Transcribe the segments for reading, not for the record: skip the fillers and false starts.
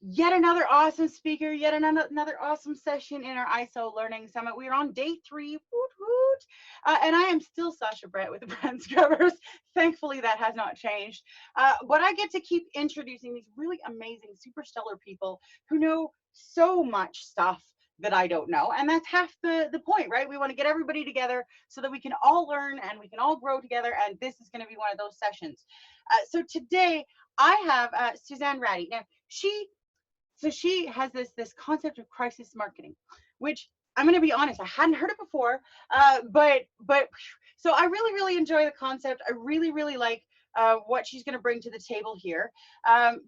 Yet another awesome speaker, yet another awesome session in our ISO Learning Summit. We are on day 3, woot woot, and I am still Sasha Brett with the Brand Scrubbers. Thankfully, that has not changed. But I get to keep introducing these really amazing, super stellar people who know so much stuff that I don't know. And that's half the point, right? We want to get everybody together so that we can all learn and we can all grow together. And this is going to be one of those sessions. So today I have Suzanne Ratty. Now, she has this concept of crisis marketing, which I'm going to be honest, I hadn't heard it before, but so I really enjoy the concept. I really like what she's going to bring to the table here,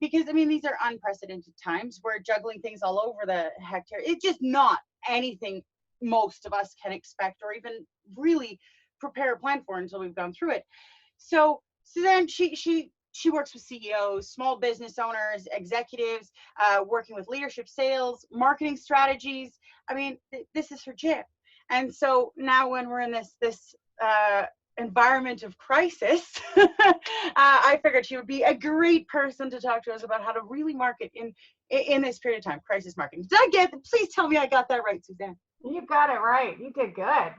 because I mean these are unprecedented times. We're juggling things all over the hectare. It's just not anything most of us can expect or even really prepare or plan for until we've gone through it. So Suzanne, she works with CEOs, small business owners, executives, working with leadership, sales, marketing strategies. I mean, this is her jam. And so now, when we're in this environment of crisis, I figured she would be a great person to talk to us about how to really market in this period of time. Crisis marketing. Did I get? Please tell me I got that right, Suzanne. You got it right. You did good.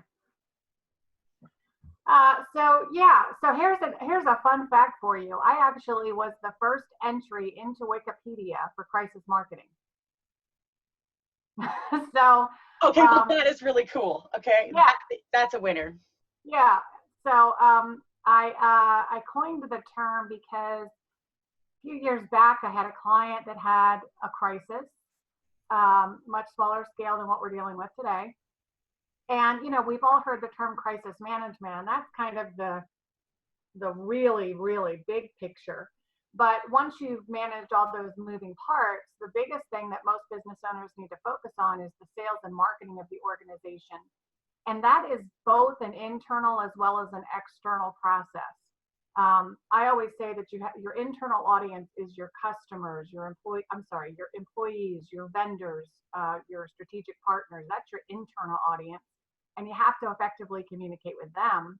So here's a fun fact for you. I actually was the first entry into Wikipedia for crisis marketing. So okay, well that is really cool. Okay, yeah, that's a winner. Yeah. So I coined the term because a few years back I had a client that had a crisis, much smaller scale than what we're dealing with today. And, you know, we've all heard the term crisis management, and that's kind of the really big picture. But once you've managed all those moving parts, the biggest thing that most business owners need to focus on is the sales and marketing of the organization. And that is both an internal as well as an external process. I always say that your internal audience is your customers, your employees, your vendors, your strategic partners. That's your internal audience. And you have to effectively communicate with them.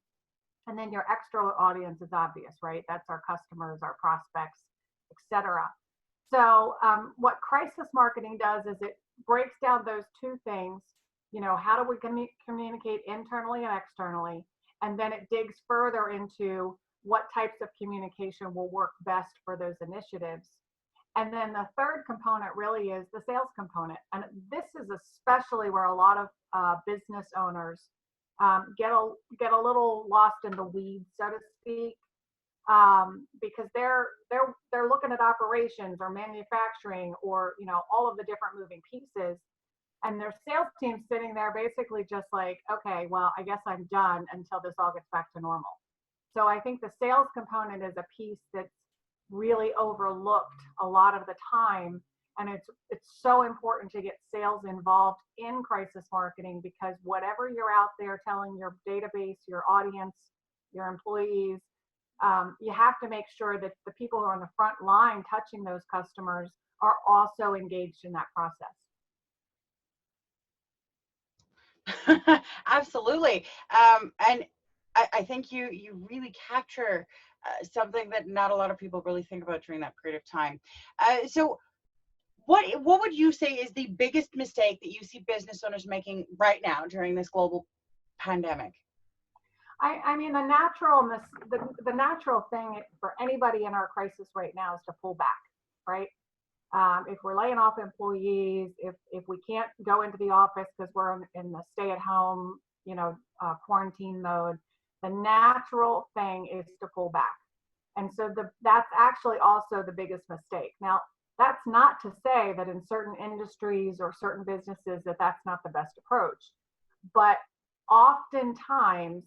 And then your external audience is obvious, right? That's our customers, our prospects, etc. So what crisis marketing does is it breaks down those two things. You know, how do we communicate internally and externally? And then it digs further into what types of communication will work best for those initiatives. And then the third component really is the sales component. And this is especially where a lot of business owners get a little lost in the weeds, so to speak, because they're looking at operations or manufacturing or, you know, all of the different moving pieces. And their sales team's sitting there basically just like, okay, well, I guess I'm done until this all gets back to normal. So I think the sales component is a piece that's really overlooked a lot of the time. And it's so important to get sales involved in crisis marketing, because whatever you're out there telling your database, your audience, your employees, you have to make sure that the people who are on the front line touching those customers are also engaged in that process. Absolutely. And I think you really capture something that not a lot of people really think about during that period of time. So what would you say is the biggest mistake that you see business owners making right now during this global pandemic? I mean, the natural thing for anybody in our crisis right now is to pull back, right? If we're laying off employees, if we can't go into the office because we're in the stay-at-home, quarantine mode, the natural thing is to pull back. And so that's actually also the biggest mistake. Now, that's not to say that in certain industries or certain businesses that's not the best approach. But oftentimes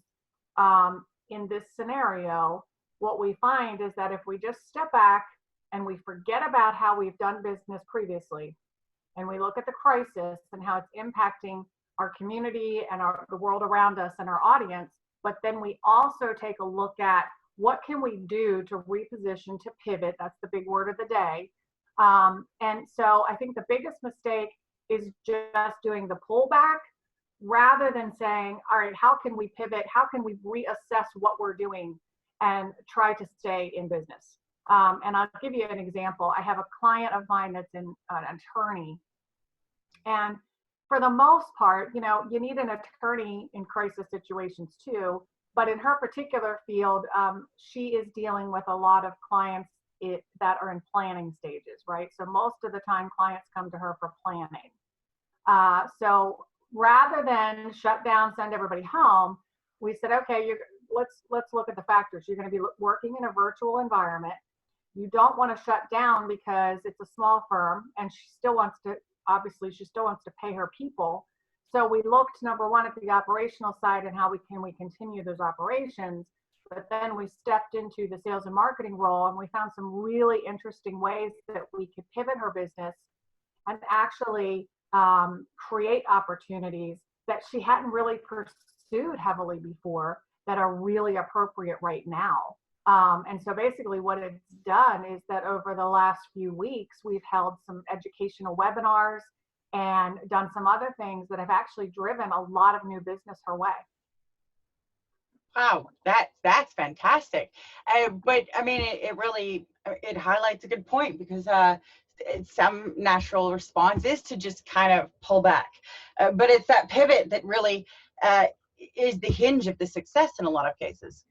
in this scenario, what we find is that if we just step back and we forget about how we've done business previously, and we look at the crisis and how it's impacting our community and the world around us and our audience, but then we also take a look at what can we do to reposition, to pivot. That's the big word of the day. And so I think the biggest mistake is just doing the pullback rather than saying, all right, how can we pivot? How can we reassess what we're doing and try to stay in business? And I'll give you an example. I have a client of mine that's an attorney. And for the most part, you know, you need an attorney in crisis situations too. But in her particular field, she is dealing with a lot of clients that are in planning stages, right? So most of the time, clients come to her for planning. So rather than shut down, send everybody home, we said, okay, let's look at the factors. You're going to be working in a virtual environment. You don't want to shut down because it's a small firm, and she still wants to pay her people. So we looked, number one, at the operational side and how we continue those operations. But then we stepped into the sales and marketing role, and we found some really interesting ways that we could pivot her business and actually create opportunities that she hadn't really pursued heavily before that are really appropriate right now. And so basically what it's done is that over the last few weeks, we've held some educational webinars and done some other things that have actually driven a lot of new business her way. Wow, that's fantastic. But I mean, it really highlights a good point, because some natural response is to just kind of pull back, but it's that pivot that really is the hinge of the success in a lot of cases.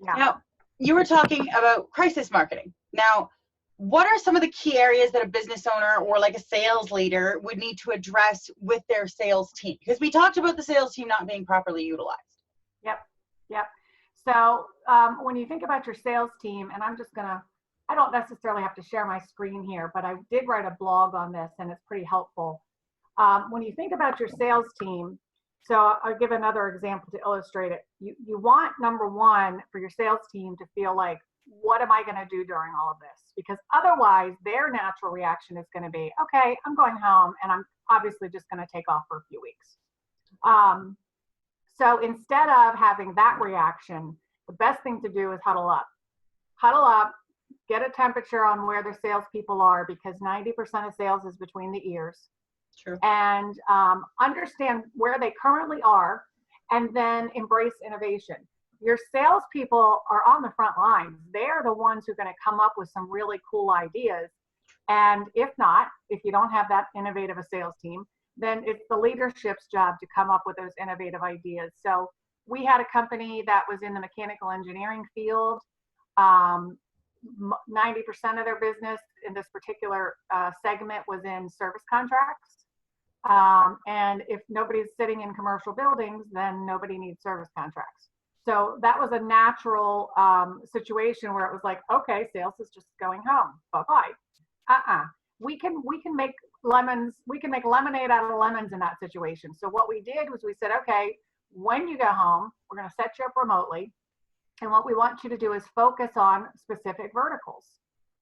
Yeah. Now, you were talking about crisis marketing. Now, what are some of the key areas that a business owner or like a sales leader would need to address with their sales team? Because we talked about the sales team not being properly utilized. Yep. So when you think about your sales team, and I don't necessarily have to share my screen here, but I did write a blog on this and it's pretty helpful. When you think about your sales team, so I'll give another example to illustrate it. You want, number one, for your sales team to feel like, what am I going to do during all of this? Because otherwise their natural reaction is going to be, okay, I'm going home and I'm obviously just going to take off for a few weeks. So instead of having that reaction, the best thing to do is huddle up, get a temperature on where the salespeople are, because 90% of sales is between the ears. True. And understand where they currently are, and then embrace innovation. Your salespeople are on the front lines. They're the ones who are going to come up with some really cool ideas. And if you don't have that innovative a sales team, then it's the leadership's job to come up with those innovative ideas. So we had a company that was in the mechanical engineering field. 90% of their business in this particular segment was in service contracts. And if nobody's sitting in commercial buildings, then nobody needs service contracts. So that was a natural situation where it was like, okay, sales is just going home. Bye-bye. We can make lemonade out of lemons in that situation. So what we did was we said, okay, when you go home, we're going to set you up remotely. And what we want you to do is focus on specific verticals.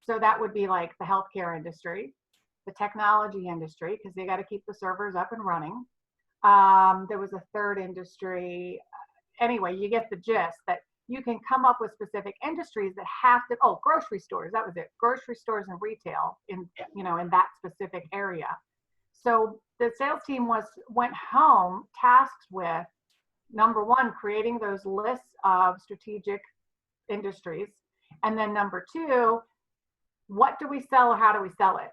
So that would be like the healthcare industry, the technology industry, because they got to keep the servers up and running. There was a third industry. Anyway, you get the gist that you can come up with specific industries that have to, grocery stores, that was it. Grocery stores and retail in that specific area. So the sales team went home tasked with, number one, creating those lists of strategic industries. And then number two, what do we sell or how do we sell it?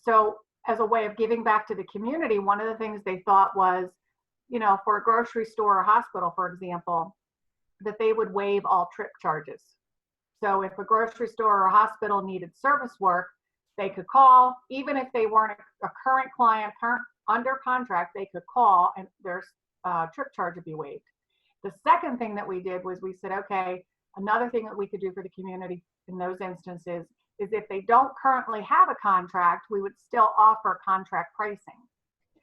So as a way of giving back to the community, one of the things they thought was, for a grocery store or hospital, for example, that they would waive all trip charges. So if a grocery store or a hospital needed service work, they could call, even if they weren't a current client, under contract, they could call and their trip charge would be waived. The second thing that we did was we said, okay, another thing that we could do for the community in those instances is if they don't currently have a contract, we would still offer contract pricing.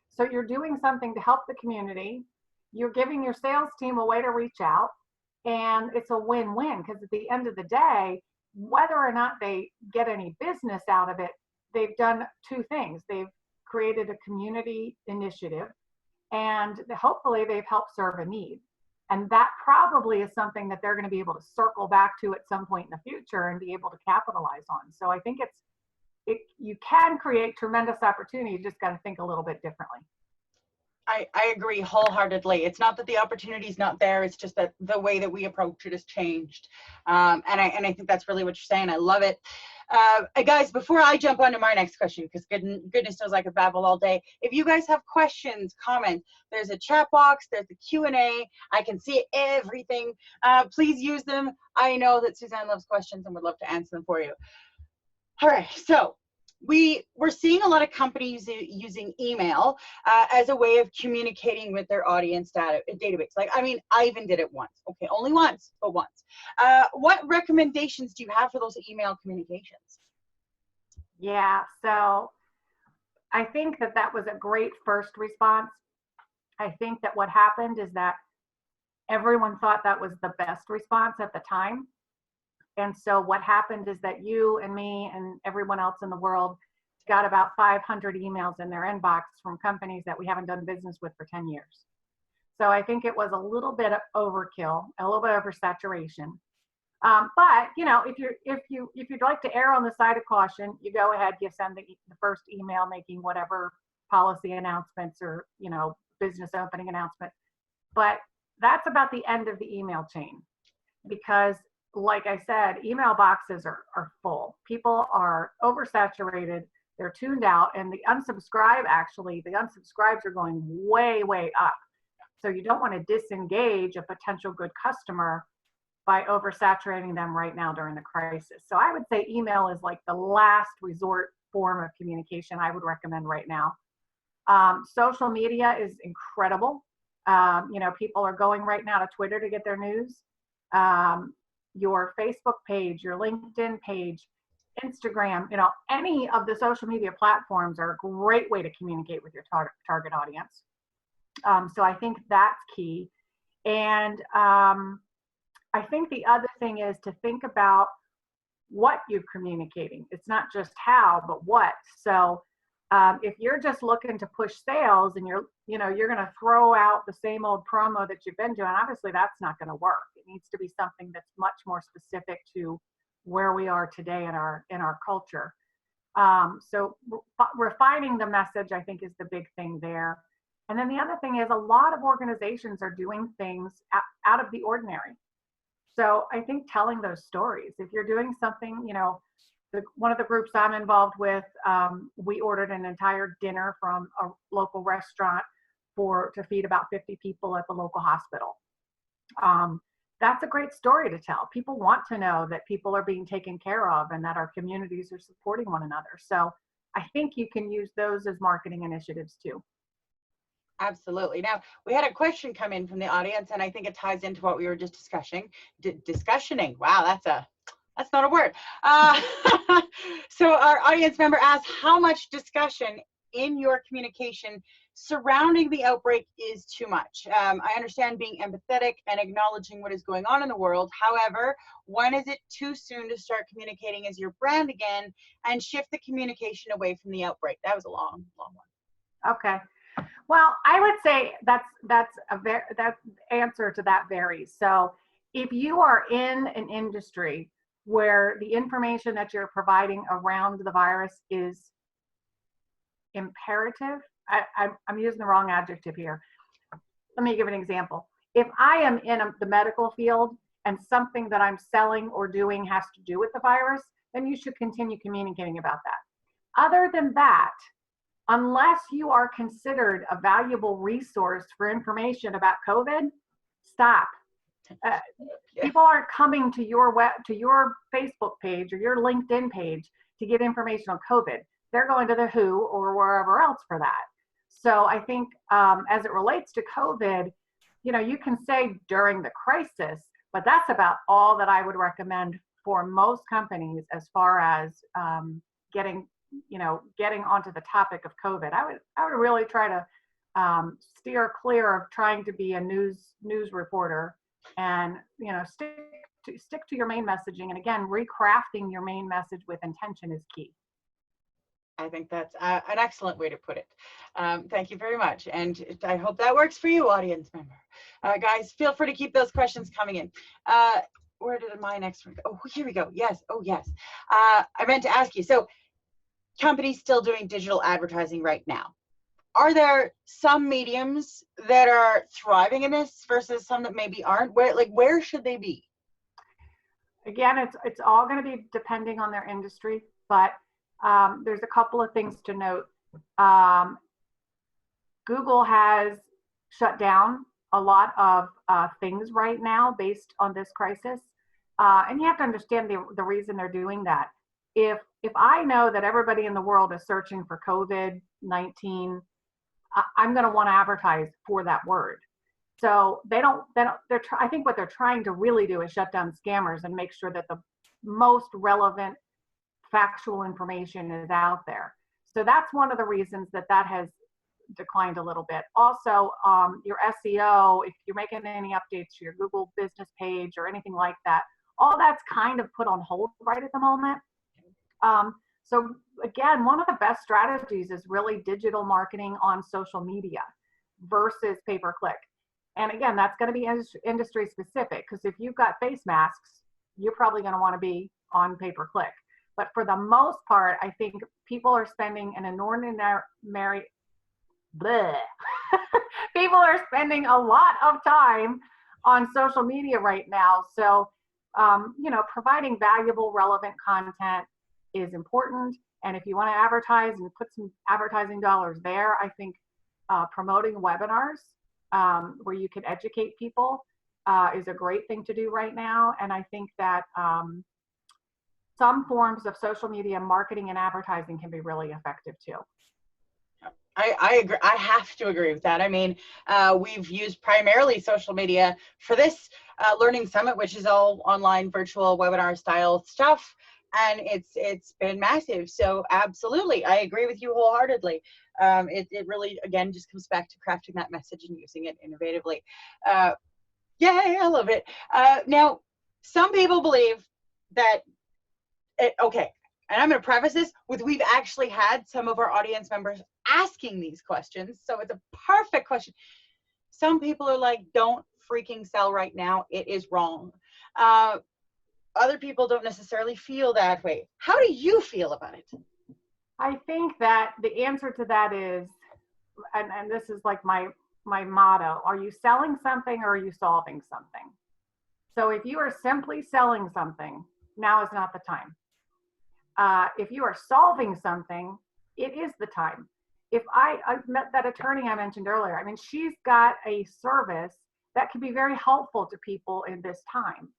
So you're doing something to help the community. You're giving your sales team a way to reach out, and it's a win-win, because at the end of the day, whether or not they get any business out of it, they've done two things. They've created a community initiative, and hopefully they've helped serve a need. And that probably is something that they're going to be able to circle back to at some point in the future and be able to capitalize on. So I think you can create tremendous opportunity. You just got to think a little bit differently. I agree wholeheartedly. It's not that the opportunity is not there. It's just that the way that we approach it has changed. And I think that's really what you're saying. I love it. Guys, before I jump on to my next question, because goodness knows I could babble all day. If you guys have questions, comments, there's a chat box, there's the Q&A. I can see everything. Please use them. I know that Suzanne loves questions and would love to answer them for you. All right, so we're seeing a lot of companies using email as a way of communicating with their audience database. Like, I mean, I even did it once. Okay, only once, but once. What recommendations do you have for those email communications? Yeah, so I think that that was a great first response. I think that what happened is that everyone thought that was the best response at the time. And so what happened is that you and me and everyone else in the world got about 500 emails in their inbox from companies that we haven't done business with for 10 years. So I think it was a little bit of overkill, a little bit of oversaturation. But you know, if you'd like to err on the side of caution, you go ahead, you send the first email making whatever policy announcements or, you know, business opening announcement. But that's about the end of the email chain, because like I said, email boxes are full. People are oversaturated, they're tuned out, and the unsubscribes are going way, way up. So you don't want to disengage a potential good customer by oversaturating them right now during the crisis. So I would say email is like the last resort form of communication I would recommend right now. Social media is incredible. You know, people are going right now to Twitter to get their news. Your Facebook page, your LinkedIn page, Instagram, you know, any of the social media platforms are a great way to communicate with your target audience. So I think that's key. And I think the other thing is to think about what you're communicating. It's not just how, but what. So if you're just looking to push sales and you're going to throw out the same old promo that you've been doing, obviously that's not going to work. It needs to be something that's much more specific to where we are today in our culture. So refining the message, I think, is the big thing there. And then the other thing is a lot of organizations are doing things out of the ordinary. So I think telling those stories, if you're doing something, you know, one of the groups I'm involved with, we ordered an entire dinner from a local restaurant to feed about 50 people at the local hospital. That's a great story to tell. People want to know that people are being taken care of and that our communities are supporting one another. So I think you can use those as marketing initiatives too. Absolutely. Now, we had a question come in from the audience, and I think it ties into what we were just discussing. Discussioning. Wow, that's not a word. So our audience member asked, how much discussion in your communication surrounding the outbreak is too much? I understand being empathetic and acknowledging what is going on in the world. However, when is it too soon to start communicating as your brand again and shift the communication away from the outbreak? That was a long one. Okay. Well, I would say that answer to that varies. So if you are in an industry where the information that you're providing around the virus is imperative, I'm using the wrong adjective here. Let me give an example. If I am in the medical field and something that I'm selling or doing has to do with the virus, then you should continue communicating about that. Other than that, unless you are considered a valuable resource for information about COVID, stop. People aren't coming to your Facebook page or your LinkedIn page to get information on COVID. They're going to the WHO or wherever else for that. So I think as it relates to COVID, you know, you can say during the crisis, but that's about all that I would recommend for most companies as far as getting onto the topic of COVID. I would really try to steer clear of trying to be a news reporter, and, you know, stick to your main messaging. And again, recrafting your main message with intention is key. I think that's an excellent way to put it. Thank you very much. And I hope that works for you, audience member. Guys, feel free to keep those questions coming in. Where did my next one go? Oh, here we go. Yes. Oh, yes. I meant to ask you. So companies still doing digital advertising right now. are there some mediums that are thriving in this versus some that maybe aren't? Where should they be? Again, it's all going to be depending on their industry, but there's a couple of things to note. Google has shut down a lot of things right now based on this crisis. And you have to understand the reason they're doing that. If I know that everybody in the world is searching for COVID-19, I'm going to want to advertise for that word. So I think what they're trying to really do is shut down scammers and make sure that the most relevant factual information is out there. So that's one of the reasons that has declined a little bit. Also, your SEO, if you're making any updates to your Google business page or anything like that, all that's kind of put on hold right at the moment. So again, one of the best strategies is really digital marketing on social media versus pay-per-click. And again, that's going to be industry specific, because if you've got face masks, you're probably going to want to be on pay-per-click. But for the most part, I think people are spending an people are spending a lot of time on social media right now. So, providing valuable, relevant content is important. And if you want to advertise and put some advertising dollars there, I think promoting webinars where you can educate people is a great thing to do right now. And I think that some forms of social media marketing and advertising can be really effective too. I agree. I have to agree with that. I mean, we've used primarily social media for this learning summit, which is all online virtual webinar style stuff. And it's been massive. So absolutely, I agree with you wholeheartedly. It really, again, just comes back to crafting that message and using it innovatively. Yay, I love it. Now, some people believe that, okay, and I'm going to preface this with, we've actually had some of our audience members asking these questions. So it's a perfect question. Some people are like, don't freaking sell right now. It is wrong. Other people don't necessarily feel that way. How do you feel about it? I think that the answer to that is, and this is like my motto, are you selling something or are you solving something? So if you are simply selling something, now is not the time. If you are solving something, it is the time. If I met that attorney I mentioned earlier, I mean, she's got a service that can be very helpful to people in this time.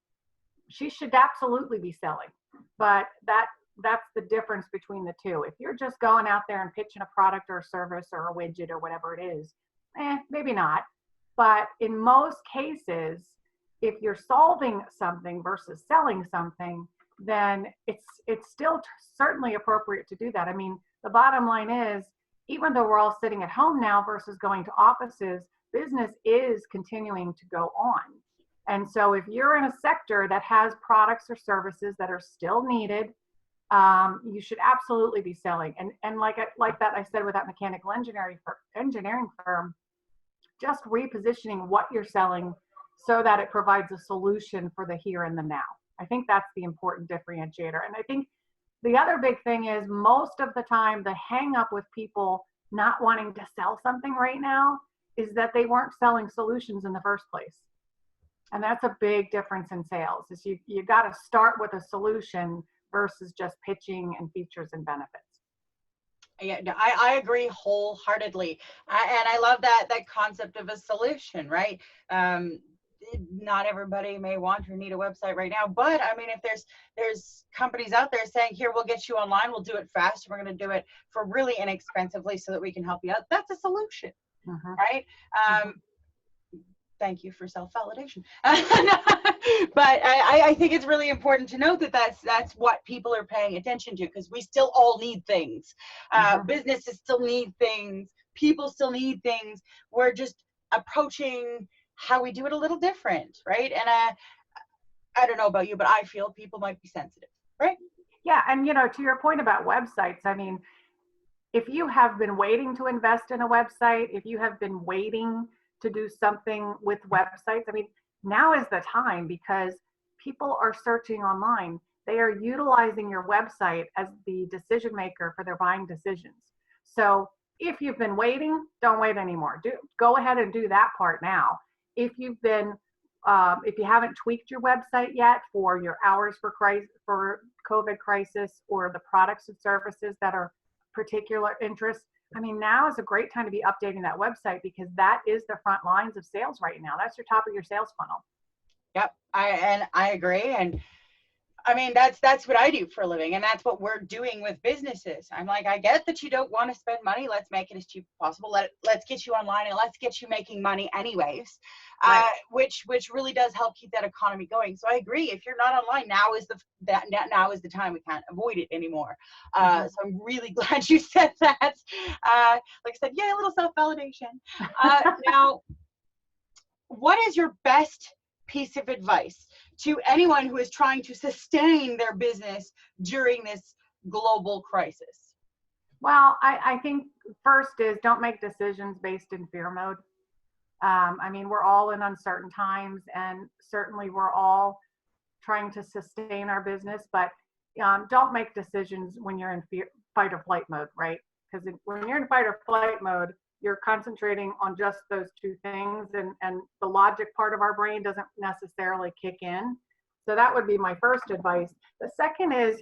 She should absolutely be selling, but that's the difference between the two. If you're just going out there and pitching a product or a service or a widget or whatever it is, maybe not. But in most cases, if you're solving something versus selling something, then it's still certainly appropriate to do that. I mean, the bottom line is, even though we're all sitting at home now versus going to offices, business is continuing to go on. And so if you're in a sector that has products or services that are still needed, you should absolutely be selling. And like that I said with that mechanical engineering firm, just repositioning what you're selling so that it provides a solution for the here and the now. I think that's the important differentiator. And I think the other big thing is, most of the time, the hang up with people not wanting to sell something right now is that they weren't selling solutions in the first place. And that's a big difference in sales, is you got to start with a solution versus just pitching and features and benefits. Yeah, no, I agree wholeheartedly. And I love that concept of a solution, right? Not everybody may want or need a website right now, but I mean, if there's companies out there saying, here, we'll get you online, we'll do it fast, and we're going to do it for really inexpensively so that we can help you out, that's a solution, right? Thank you for self-validation. But I think it's really important to note that that's what people are paying attention to, because we still all need things. Businesses still need things. People still need things. We're just approaching how we do it a little different, right? And I don't know about you, but I feel people might be sensitive, right? Yeah, and to your point about websites, I mean, if you have been waiting to invest in a website, if you have been waiting to do something with websites, I mean, now is the time, because people are searching online. They are utilizing your website as the decision maker for their buying decisions. So if you've been waiting, don't wait anymore. Go ahead and do that part now. If you've been, if you haven't tweaked your website yet for your hours for COVID crisis or the products and services that are particular interest, I mean, now is a great time to be updating that website because that is the front lines of sales right now. That's your top of your sales funnel. Yep, I agree. And I mean, that's what I do for a living, and that's what we're doing with businesses. I'm like, I get that you don't want to spend money. Let's make it as cheap as possible. Let's get you online and let's get you making money anyways, Right. which really does help keep that economy going. So I agree. If you're not online, now is the time. We can't avoid it anymore. So I'm really glad you said that. Like I said, yeah, a little self-validation. Now, what is your best piece of advice to anyone who is trying to sustain their business during this global crisis? Well, I think first is don't make decisions based in fear mode. I mean, we're all in uncertain times, and certainly we're all trying to sustain our business, but don't make decisions when you're in fight or flight mode, right? Because when you're in fight or flight mode, you're concentrating on just those two things, and the logic part of our brain doesn't necessarily kick in. So that would be my first advice. The second is,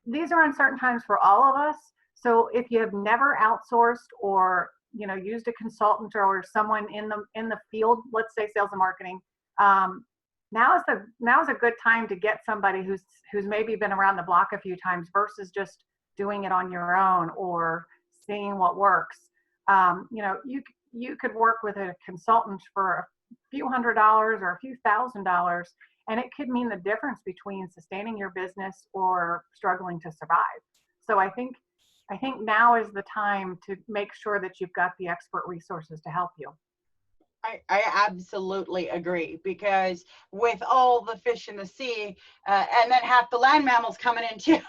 these are uncertain times for all of us. So if you have never outsourced or used a consultant or someone in the field, let's say sales and marketing, now is a good time to get somebody who's maybe been around the block a few times versus just doing it on your own or seeing what works. You could work with a consultant for a few $100s or a few $1,000s, and it could mean the difference between sustaining your business or struggling to survive. So I think now is the time to make sure that you've got the expert resources to help you. I absolutely agree, because with all the fish in the sea, and then half the land mammals coming in too,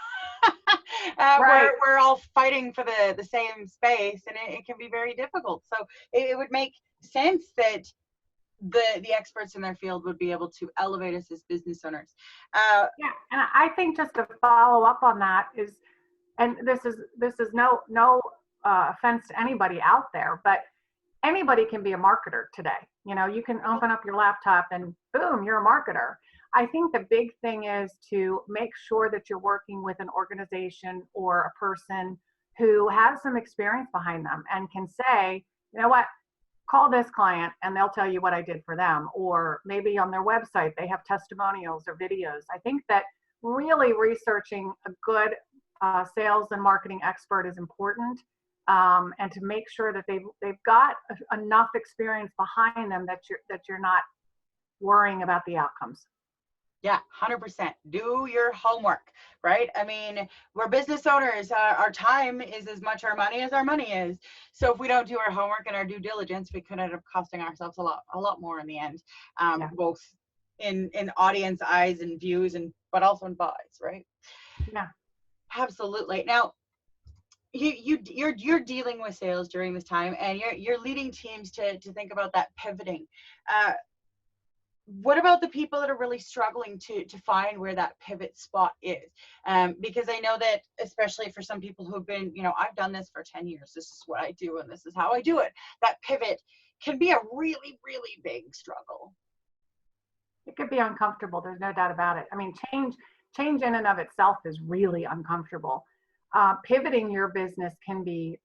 Right. we're all fighting for the same space, and it can be very difficult. So it would make sense that the experts in their field would be able to elevate us as business owners. Yeah, and I think just to follow up on that is, and this is no offense to anybody out there, but anybody can be a marketer today. You can open up your laptop and boom, you're a marketer. I think the big thing is to make sure that you're working with an organization or a person who has some experience behind them and can say, you know what, call this client and they'll tell you what I did for them. Or maybe on their website, they have testimonials or videos. I think that really researching a good sales and marketing expert is important. And to make sure that they've got enough experience behind them that you're not worrying about the outcomes. Yeah, 100%. Do your homework, right? I mean, we're business owners. Our time is as much our money as our money is. So if we don't do our homework and our due diligence, we could end up costing ourselves a lot more in the end, Yeah. both in audience eyes and views, but also in buys, right? Yeah. Absolutely. Now, you're dealing with sales during this time, and you're leading teams to think about that pivoting. What about the people that are really struggling to find where that pivot spot is? Because I know that, especially for some people who've been, I've done this for 10 years. This is what I do, and this is how I do it. That pivot can be a really, really big struggle. It could be uncomfortable. There's no doubt about it. I mean, change in and of itself is really uncomfortable. Pivoting your business can be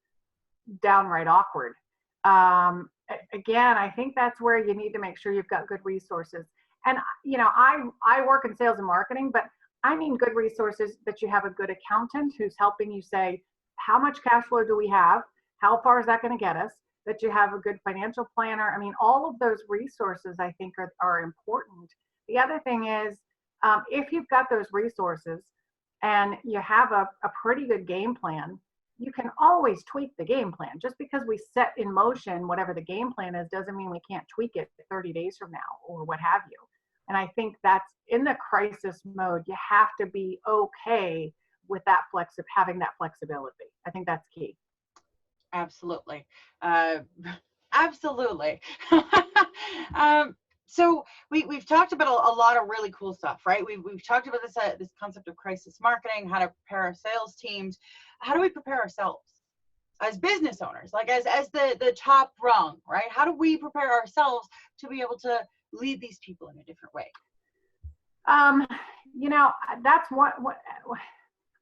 downright awkward. Again, I think that's where you need to make sure you've got good resources. And I work in sales and marketing, but I mean good resources, that you have a good accountant who's helping you say, how much cash flow do we have? How far is that going to get us? That you have a good financial planner. I mean, all of those resources I think are important. The other thing is, if you've got those resources and you have a pretty good game plan, you can always tweak the game plan. Just because we set in motion whatever the game plan is doesn't mean we can't tweak it 30 days from now or what have you. And I think that's, in the crisis mode, you have to be okay with that having that flexibility. I think that's key. Absolutely. Absolutely. So we've talked about a lot of really cool stuff, right? We've talked about this concept of crisis marketing, how to prepare our sales teams. How do we prepare ourselves? as business owners, like as the top rung, right? How do we prepare ourselves to be able to lead these people in a different way? You know, that's what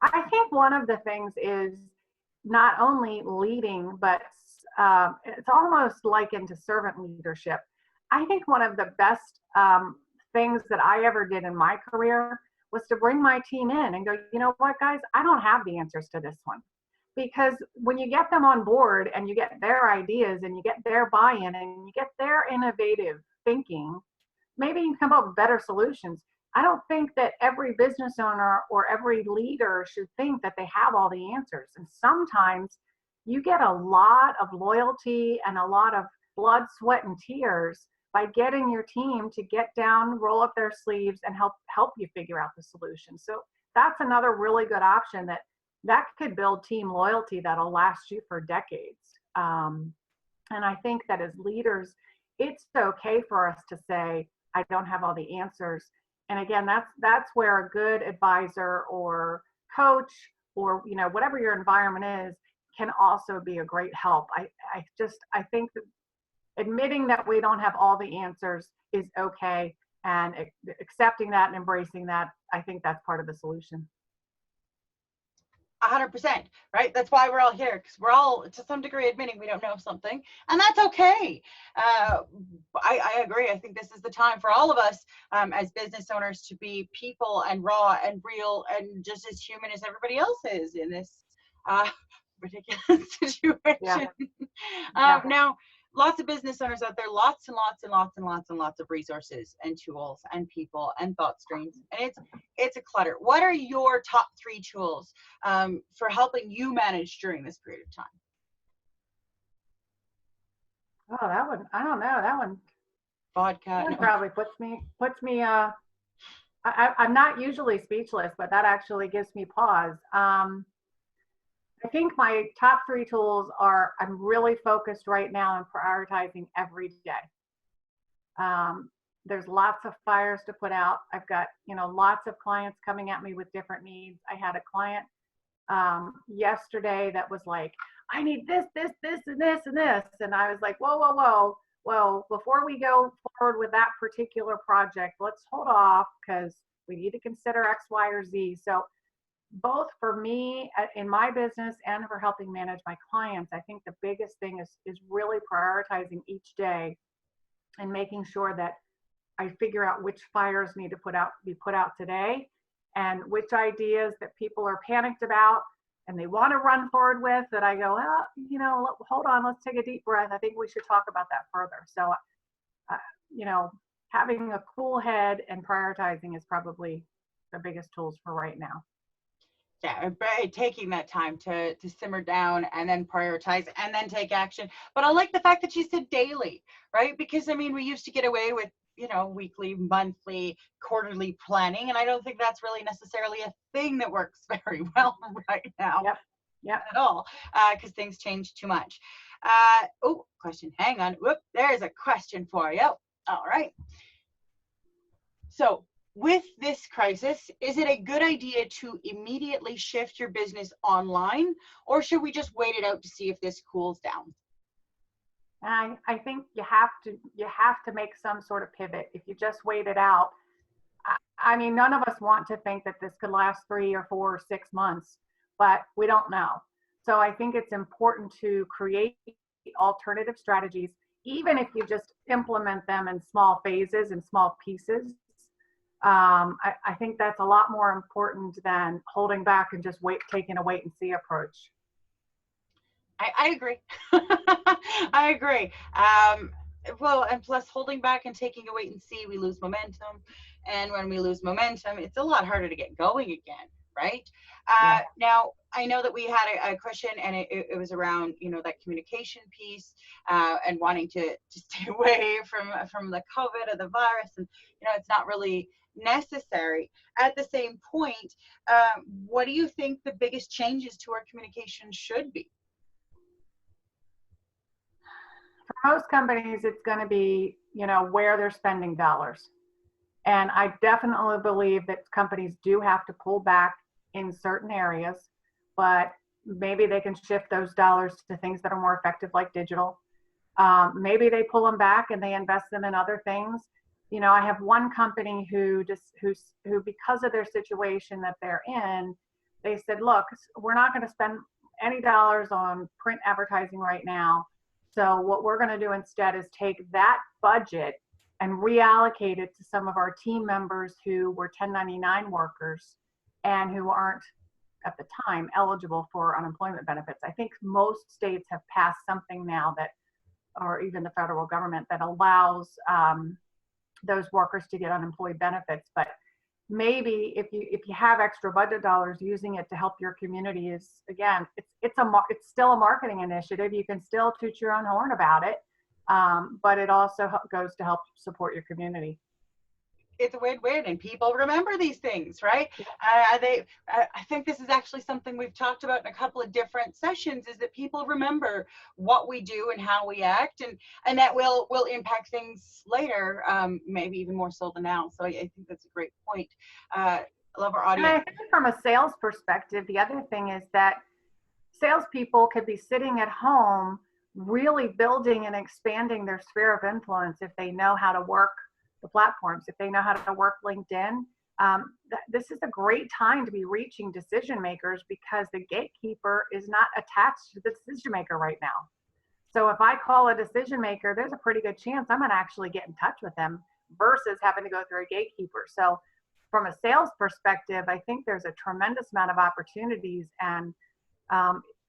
I think one of the things is not only leading, but it's almost likened to servant leadership. I think one of the best things that I ever did in my career was to bring my team in and go, you know what, guys, I don't have the answers to this one. Because when you get them on board and you get their ideas and you get their buy-in and you get their innovative thinking, maybe you can come up with better solutions. I don't think that every business owner or every leader should think that they have all the answers. And sometimes you get a lot of loyalty and a lot of blood, sweat, and tears by getting your team to get down, roll up their sleeves, and help you figure out the solution. So that's another really good option that could build team loyalty that'll last you for decades. And I think that as leaders, it's okay for us to say, I don't have all the answers. And again, that's where a good advisor or coach or, you know, whatever your environment is, can also be a great help. I think that admitting that we don't have all the answers is okay, and accepting that and embracing that, I think that's part of the solution. 100%, right? That's why we're all here, because we're all to some degree admitting we don't know something, and that's okay. I agree. I think this is the time for all of us as business owners to be people and raw and real and just as human as everybody else is in this ridiculous situation. Yeah. Now, lots of business owners out there, lots and lots and lots and lots and lots of resources and tools and people and thought streams, and it's a clutter. What are your top 3 tools for helping you manage during this period of time? Oh, that one, I don't know. That one Vodka. no. Probably puts me I'm not usually speechless, but that actually gives me pause. I think my top 3 tools are, I'm really focused right now on prioritizing every day. There's lots of fires to put out. I've got, you know, lots of clients coming at me with different needs. I had a client yesterday that was like, I need this, this, this, and this, and this. And I was like, whoa, whoa, whoa. Well, before we go forward with that particular project, let's hold off because we need to consider X, Y, or Z. So both for me in my business and for helping manage my clients, I think the biggest thing is really prioritizing each day and making sure that I figure out which fires need to be put out today, and which ideas that people are panicked about and they want to run forward with, that I go, well, you know, hold on, let's take a deep breath. I think we should talk about that further. So, you know, having a cool head and prioritizing is probably the biggest tools for right now. Yeah, taking that time to simmer down and then prioritize and then take action. But I like the fact that you said daily, right? Because I mean, we used to get away with, you know, weekly, monthly, quarterly planning, and I don't think that's really necessarily a thing that works very well right now. Yep. At all, because things change too much. Oh, question. Hang on. Whoop, there's a question for you. All right. So, with this crisis, is it a good idea to immediately shift your business online, or should we just wait it out to see if this cools down? I think you have to make some sort of pivot. If you just wait it out, I mean, none of us want to think that this could last 3 or 4 or 6 months, but we don't know. So I think it's important to create alternative strategies, even if you just implement them in small phases and small pieces. I think that's a lot more important than holding back and just taking a wait and see approach. I agree. I agree. Well, and plus holding back and taking a wait and see, we lose momentum. And when we lose momentum, it's a lot harder to get going again, right? Yeah. Now, I know that we had a question, and it was around, you know, that communication piece and wanting to stay away from the COVID or the virus. And, you know, it's not really necessary. At the same point, what do you think the biggest changes to our communication should be? For most companies, it's going to be, you know, where they're spending dollars. And I definitely believe that companies do have to pull back in certain areas, but maybe they can shift those dollars to things that are more effective, like digital. Maybe they pull them back and they invest them in other things. You know, I have one company who because of their situation that they're in, they said, look, we're not going to spend any dollars on print advertising right now. So what we're going to do instead is take that budget and reallocate it to some of our team members who were 1099 workers and who aren't at the time eligible for unemployment benefits. I think most states have passed something now that, or even the federal government, that allows those workers to get unemployed benefits. But maybe if you have extra budget dollars, using it to help your community is, again, it's still a marketing initiative. You can still toot your own horn about it, but it also goes to help support your community. It's a win-win, and people remember these things, right? I think this is actually something we've talked about in a couple of different sessions, is that people remember what we do and how we act, and that will impact things later, maybe even more so than now. So I think that's a great point. I love our audience. And I think from a sales perspective, the other thing is that salespeople could be sitting at home really building and expanding their sphere of influence if they know how to work the platforms, if they know how to work LinkedIn. This is a great time to be reaching decision makers, because the gatekeeper is not attached to the decision maker right now. So if I call a decision maker, there's a pretty good chance I'm going to actually get in touch with them versus having to go through a gatekeeper. So from a sales perspective, I think there's a tremendous amount of opportunities. And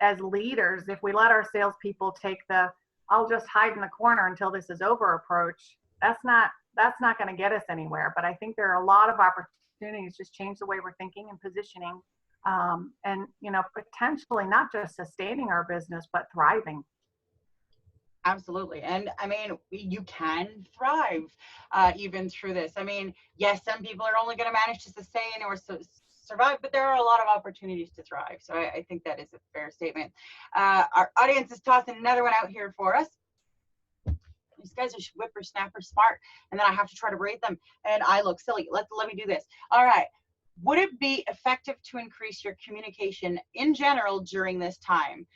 as leaders, if we let our salespeople take the "I'll just hide in the corner until this is over" approach, that's not going to get us anywhere. But I think there are a lot of opportunities, just change the way we're thinking and positioning, and, you know, potentially not just sustaining our business, but thriving. Absolutely. And I mean, you can thrive even through this. I mean, yes, some people are only going to manage to sustain or survive, but there are a lot of opportunities to thrive. So I think that is a fair statement. Our audience is tossing another one out here for us. These guys are whippersnapper smart, and then I have to try to rate them, and I look silly. Let me do this. All right. Would it be effective to increase your communication in general during this time,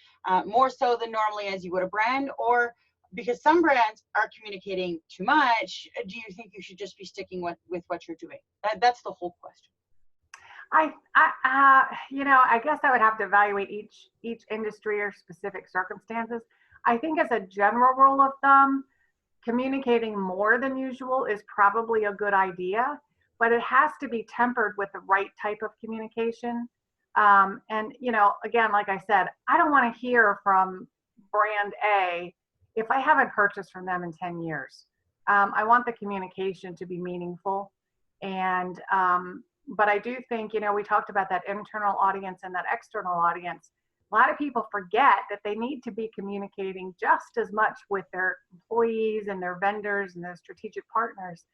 more so than normally as you would a brand, or because some brands are communicating too much, do you think you should just be sticking with what you're doing? That's the whole question. You know, I guess I would have to evaluate each industry or specific circumstances. I think as a general rule of thumb, communicating more than usual is probably a good idea, but it has to be tempered with the right type of communication. And, you know, again, like I said, I don't want to hear from brand A if I haven't purchased from them in 10 years. I want the communication to be meaningful. And, but I do think, you know, we talked about that internal audience and that external audience. A lot of people forget that they need to be communicating just as much with their employees and their vendors and their strategic partners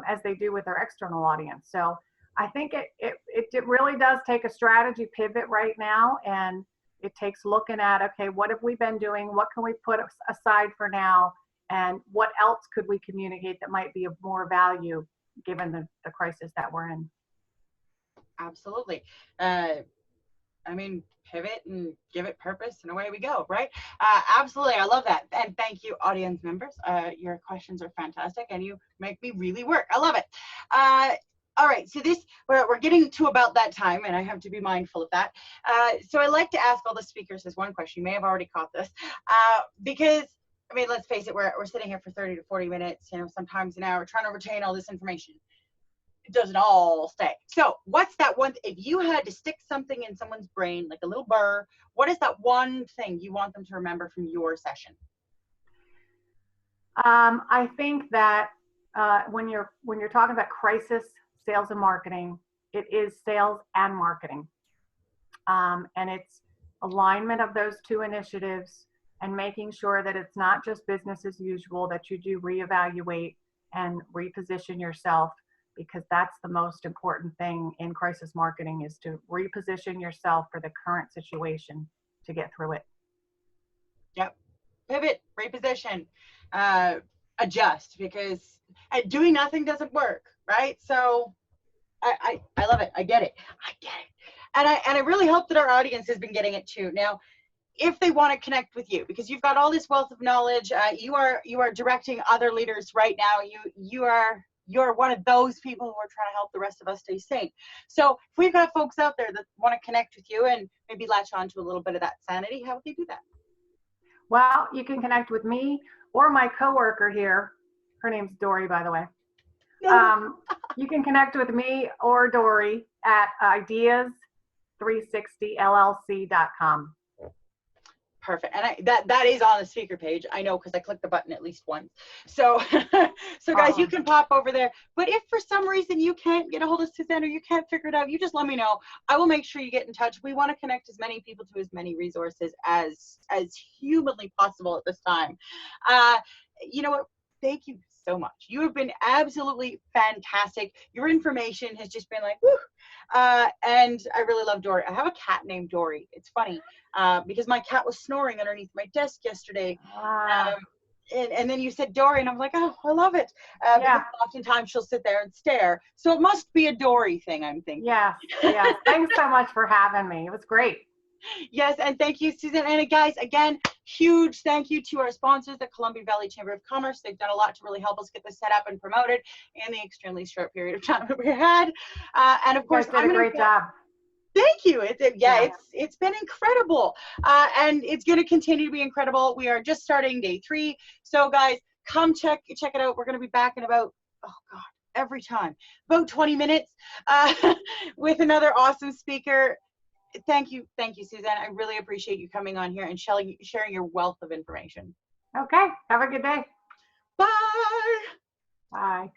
as they do with their external audience. So I think it really does take a strategy pivot right now, and it takes looking at, okay, what have we been doing? What can we put aside for now? And what else could we communicate that might be of more value given the crisis that we're in? Absolutely. I mean, pivot and give it purpose, and away we go, right? Absolutely. I love that. And thank you, audience members. Your questions are fantastic, and you make me really work. I love it. All right. So we're getting to about that time, and I have to be mindful of that. So I like to ask all the speakers this one question. You may have already caught this, because, I mean, let's face it, we're sitting here for 30 to 40 minutes, you know, sometimes an hour, trying to retain all this information. It doesn't all stay. So what's that one, if you had to stick something in someone's brain, like a little burr, what is that one thing you want them to remember from your session? I think that when you're talking about crisis sales and marketing, it is sales and marketing. And it's alignment of those two initiatives and making sure that it's not just business as usual, that you do reevaluate and reposition yourself, because that's the most important thing in crisis marketing, is to reposition yourself for the current situation to get through it. Yep. Pivot, reposition, adjust, because doing nothing doesn't work, right? So I love it. I get it. And I really hope that our audience has been getting it too. Now, if they want to connect with you, because you've got all this wealth of knowledge, you are directing other leaders right now. You're one of those people who are trying to help the rest of us stay sane. So if we've got folks out there that want to connect with you and maybe latch on to a little bit of that sanity, how would they do that? Well, you can connect with me or my coworker here. Her name's Dory, by the way. You can connect with me or Dory at ideas360llc.com. Perfect. And that is on the speaker page. I know, because I clicked the button at least once. So so guys, you can pop over there. But if for some reason you can't get a hold of Suzanne or you can't figure it out, you just let me know. I will make sure you get in touch. We want to connect as many people to as many resources as humanly possible at this time. You know what? Thank you so much. You have been absolutely fantastic. Your information has just been like, whew. And I really love Dory. I have a cat named Dory. It's funny because my cat was snoring underneath my desk yesterday. And then you said Dory, and I'm like, oh, I love it. Because oftentimes she'll sit there and stare. So it must be a Dory thing, I'm thinking. Yeah. Thanks so much for having me. It was great. Yes, and thank you, Susan. And guys, again, huge thank you to our sponsors, the Columbia Valley Chamber of Commerce. They've done a lot to really help us get this set up and promoted in the extremely short period of time that we had. And of course, you guys did a great job. Thank you. It's been incredible, and it's going to continue to be incredible. We are just starting day 3, so guys, come check it out. We're going to be back in about, oh God, every time about 20 minutes with another awesome speaker. Thank you, Suzanne. I really appreciate you coming on here and sharing your wealth of information. Okay, have a good day. Bye. Bye.